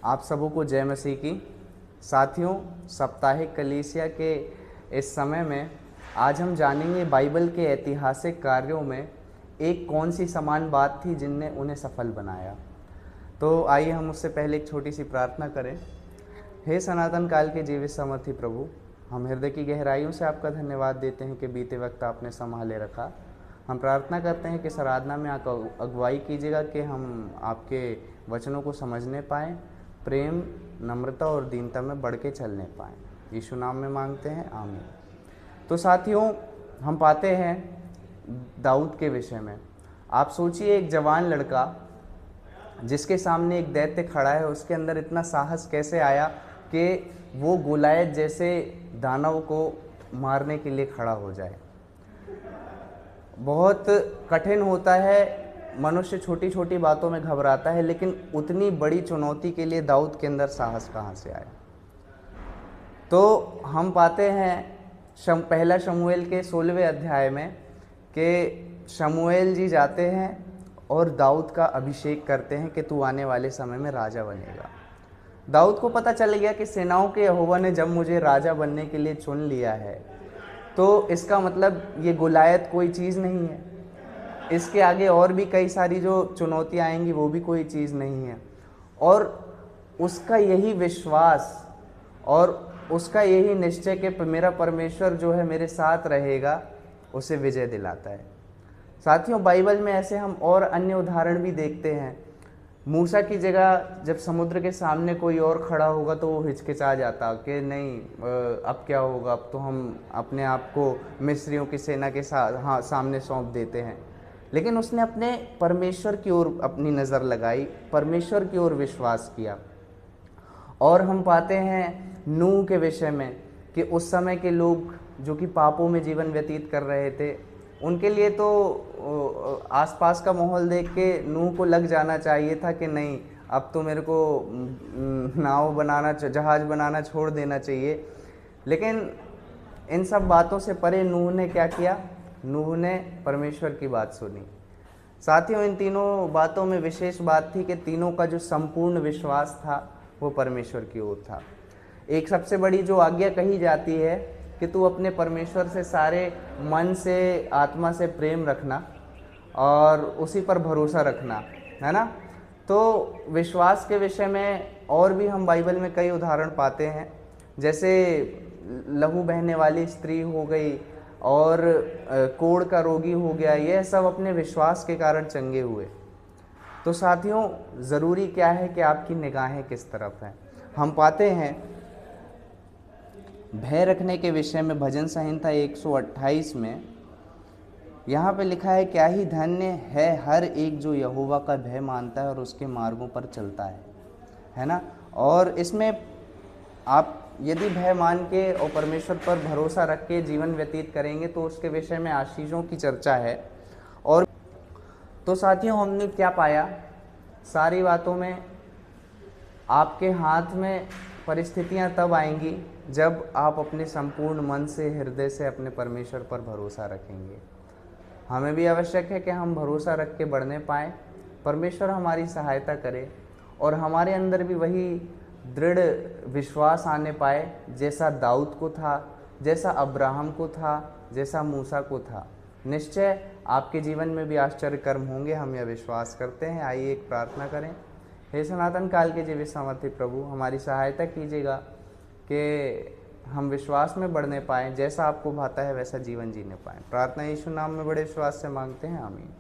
आप सबों को जय मसीह की। साथियों, साप्ताहिक कलीसिया के इस समय में आज हम जानेंगे बाइबल के ऐतिहासिक कार्यों में एक कौन सी समान बात थी जिनने उन्हें सफल बनाया। तो आइए हम उससे पहले एक छोटी सी प्रार्थना करें। हे सनातन काल के जीवित समर्थी प्रभु, हम हृदय की गहराइयों से आपका धन्यवाद देते हैं कि बीते वक्त आपने संभाले रखा। हम प्रार्थना करते हैं कि इस आराधना में आप अगुवाई कीजिएगा कि हम आपके वचनों को समझने पाएँ, प्रेम, नम्रता और दीनता में बढ़ के चलने पाएँ। यीशु नाम में मांगते हैं, आमीन। तो साथियों, हम पाते हैं दाऊद के विषय में। आप सोचिए, एक जवान लड़का जिसके सामने एक दैत्य खड़ा है, उसके अंदर इतना साहस कैसे आया कि वो गोलायत जैसे दानव को मारने के लिए खड़ा हो जाए। बहुत कठिन होता है, मनुष्य छोटी छोटी बातों में घबराता है, लेकिन उतनी बड़ी चुनौती के लिए दाऊद के अंदर साहस कहाँ से आया। तो हम पाते हैं पहला शमूएल के 16वें अध्याय में कि शमूएल जी जाते हैं और दाऊद का अभिषेक करते हैं कि तू आने वाले समय में राजा बनेगा। दाऊद को पता चल गया कि सेनाओं के यहोवा ने जब मुझे राजा बनने के लिए चुन लिया है, तो इसका मतलब ये गोलायत कोई चीज़ नहीं है, इसके आगे और भी कई सारी जो चुनौतियाँ आएंगी वो भी कोई चीज़ नहीं है। और उसका यही विश्वास और उसका यही निश्चय कि मेरा परमेश्वर जो है मेरे साथ रहेगा, उसे विजय दिलाता है। साथियों, बाइबल में ऐसे हम और अन्य उदाहरण भी देखते हैं। मूसा की जगह जब समुद्र के सामने कोई और खड़ा होगा तो वो हिचकिचा जाता कि नहीं, अब क्या होगा, अब तो हम अपने आप को मिस्रियों की सेना के सामने सौंप देते हैं। लेकिन उसने अपने परमेश्वर की ओर अपनी नज़र लगाई, परमेश्वर की ओर विश्वास किया। और हम पाते हैं नूह के विषय में कि उस समय के लोग जो कि पापों में जीवन व्यतीत कर रहे थे, उनके लिए तो आसपास का माहौल देख के नूह को लग जाना चाहिए था कि नहीं, अब तो मेरे को नाव बनाना, जहाज़ बनाना छोड़ देना चाहिए। लेकिन इन सब बातों से परे नूह ने क्या किया? नूह ने परमेश्वर की बात सुनी। साथियों, इन तीनों बातों में विशेष बात थी कि तीनों का जो संपूर्ण विश्वास था वो परमेश्वर की ओर था। एक सबसे बड़ी जो आज्ञा कही जाती है कि तू अपने परमेश्वर से सारे मन से, आत्मा से प्रेम रखना और उसी पर भरोसा रखना, है ना। तो विश्वास के विषय में और भी हम बाइबल में कई उदाहरण पाते हैं, जैसे लहू बहने वाली स्त्री हो गई और कोढ़ का रोगी हो गया, यह सब अपने विश्वास के कारण चंगे हुए। तो साथियों, ज़रूरी क्या है कि आपकी निगाहें किस तरफ हैं। हम पाते हैं भय रखने के विषय में भजन संहिता 128 में यहाँ पे लिखा है, क्या ही धन्य है हर एक जो यहोवा का भय मानता है और उसके मार्गों पर चलता है ना। और इसमें आप यदि भय मान के और परमेश्वर पर भरोसा रख के जीवन व्यतीत करेंगे तो उसके विषय में आशीषों की चर्चा है। और तो साथियों, हमने क्या पाया? सारी बातों में आपके हाथ में परिस्थितियां तब आएंगी जब आप अपने संपूर्ण मन से, हृदय से अपने परमेश्वर पर भरोसा रखेंगे। हमें भी आवश्यक है कि हम भरोसा रख के बढ़ने पाएँ, परमेश्वर हमारी सहायता करे और हमारे अंदर भी वही दृढ़ विश्वास आने पाए जैसा दाऊद को था, जैसा अब्राहम को था, जैसा मूसा को था। निश्चय आपके जीवन में भी आश्चर्य कर्म होंगे, हम यह विश्वास करते हैं। आइए एक प्रार्थना करें। हे सनातन काल के जीवित समर्थी प्रभु, हमारी सहायता कीजिएगा कि हम विश्वास में बढ़ने पाएँ, जैसा आपको भाता है वैसा जीवन जीने पाएँ। प्रार्थना यीशु नाम में बड़े विश्वास से मांगते हैं, आमीन।